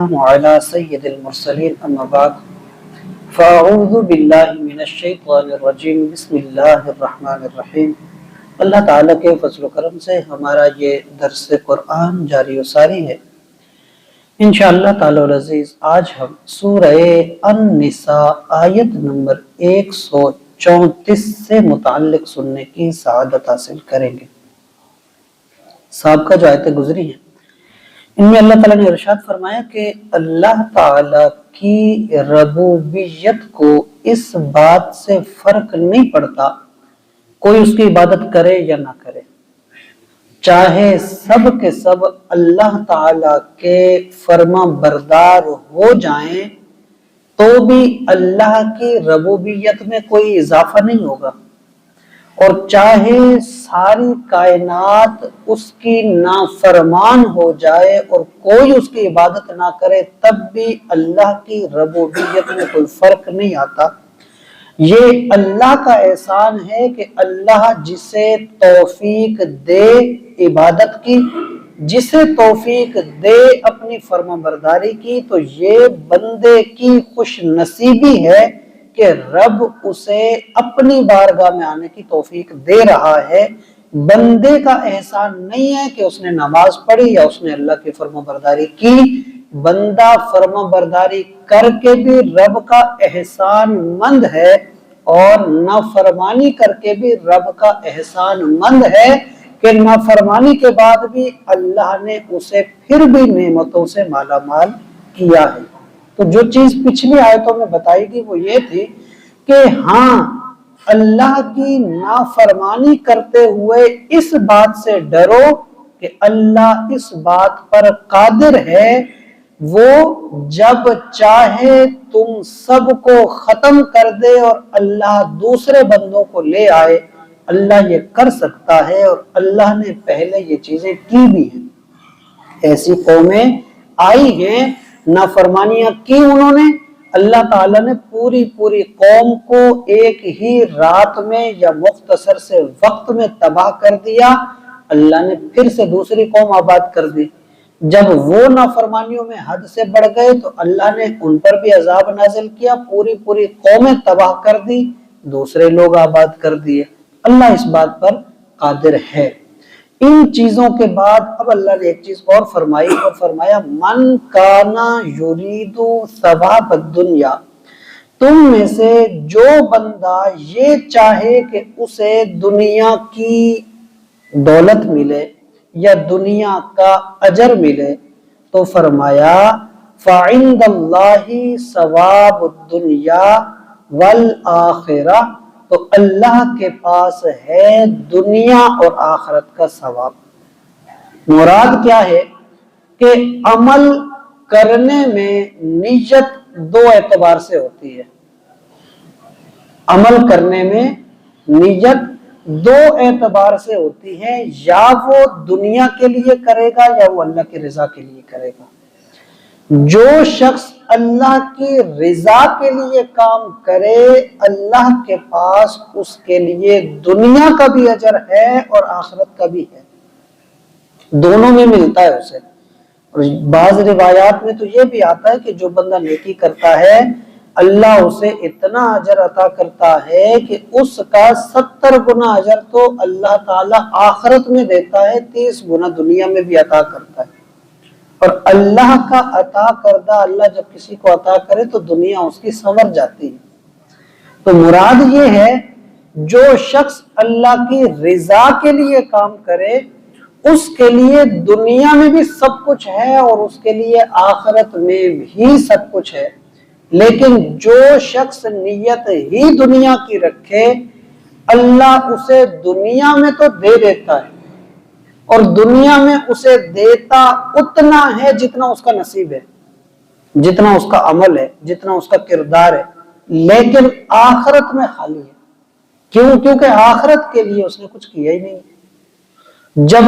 وعلى سید المرسلین اما بعد فاعوذ باللہ من الشیطان الرجیم بسم اللہ الرحمن الرحیم۔ اللہ تعالیٰ کے فضل و کرم سے ہمارا یہ درس قرآن جاری و ساری ہے انشاءاللہ تعالی العزیز۔ آج ہم سورہ النساء آیت نمبر 134 سے متعلق سننے کی سعادت حاصل کریں گے۔ سابقہ جو آیتیں گزری ہیں ان میں اللہ تعالیٰ نے ارشاد فرمایا کہ اللہ تعالیٰ کی ربوبیت کو اس بات سے فرق نہیں پڑتا کوئی اس کی عبادت کرے یا نہ کرے، چاہے سب کے سب اللہ تعالیٰ کے فرما بردار ہو جائیں تو بھی اللہ کی ربوبیت میں کوئی اضافہ نہیں ہوگا، اور چاہے ساری کائنات اس کی نافرمان ہو جائے اور کوئی اس کی عبادت نہ کرے تب بھی اللہ کی ربوبیت میں کوئی فرق نہیں آتا۔ یہ اللہ کا احسان ہے کہ اللہ جسے توفیق دے عبادت کی، جسے توفیق دے اپنی فرما برداری کی، تو یہ بندے کی خوش نصیبی ہے کہ رب اسے اپنی بارگاہ میں آنے کی توفیق دے رہا ہے۔ بندے کا احسان نہیں ہے کہ اس نے نماز پڑھی یا اس نے اللہ کی فرما برداری کی، بندہ فرما برداری کر کے بھی رب کا احسان مند ہے اور نافرمانی کر کے بھی رب کا احسان مند ہے کہ نافرمانی کے بعد بھی اللہ نے اسے پھر بھی نعمتوں سے مالا مال کیا ہے۔ تو جو چیز پچھلی آیتوں میں بتائی گئی وہ یہ تھی کہ ہاں اللہ کی نافرمانی کرتے ہوئے اس بات سے ڈرو کہ اللہ اس بات پر قادر ہے، وہ جب چاہے تم سب کو ختم کر دے اور اللہ دوسرے بندوں کو لے آئے، اللہ یہ کر سکتا ہے اور اللہ نے پہلے یہ چیزیں کی بھی ہیں۔ ایسی قومیں آئی ہیں، نافرمانیاں کی انہوں نے، اللہ تعالیٰ نے پوری قوم کو ایک ہی رات میں یا مختصر سے وقت میں تباہ کر دیا، اللہ نے پھر سے دوسری قوم آباد کر دی۔ جب وہ نافرمانیوں میں حد سے بڑھ گئے تو اللہ نے ان پر بھی عذاب نازل کیا، پوری قومیں تباہ کر دی، دوسرے لوگ آباد کر دیے۔ اللہ اس بات پر قادر ہے۔ ان چیزوں کے بعد اب اللہ نے ایک چیز اور فرمائی اور فرمایا من کانا یرید ثواب الدنیا، تم میں سے جو بندہ یہ چاہے کہ اسے دنیا کی دولت ملے یا دنیا کا اجر ملے تو فرمایا فعند اللہ ثواب الدنیا والآخرہ، تو اللہ کے پاس ہے دنیا اور آخرت کا ثواب۔ مراد کیا ہے کہ عمل کرنے میں نیت دو اعتبار سے ہوتی ہے۔ عمل کرنے میں نیت دو اعتبار سے ہوتی ہے، یا وہ دنیا کے لیے کرے گا یا وہ اللہ کی رضا کے لیے کرے گا۔ جو شخص اللہ کی رضا کے لیے کام کرے اللہ کے پاس اس کے لیے دنیا کا بھی اجر ہے اور آخرت کا بھی ہے، دونوں میں ملتا ہے اسے۔ اور بعض روایات میں تو یہ بھی آتا ہے کہ جو بندہ نیکی کرتا ہے اللہ اسے اتنا اجر عطا کرتا ہے کہ اس کا 70 گنا اجر تو اللہ تعالیٰ آخرت میں دیتا ہے، 30 گنا دنیا میں بھی عطا کرتا ہے۔ اور اللہ کا عطا کردہ اللہ جب کسی کو عطا کرے تو دنیا اس کی سنور جاتی ہے۔ تو مراد یہ ہے جو شخص اللہ کی رضا کے لیے کام کرے اس کے لیے دنیا میں بھی سب کچھ ہے اور اس کے لیے آخرت میں بھی سب کچھ ہے، لیکن جو شخص نیت ہی دنیا کی رکھے اللہ اسے دنیا میں تو دے دیتا ہے اور دنیا میں اسے دیتا اتنا ہے جتنا اس کا نصیب ہے، جتنا اس کا عمل ہے، جتنا اس کا کردار ہے، لیکن آخرت میں خالی ہے۔ کیوں؟ کیونکہ آخرت کے لیے اس نے کچھ کیا ہی نہیں۔ جب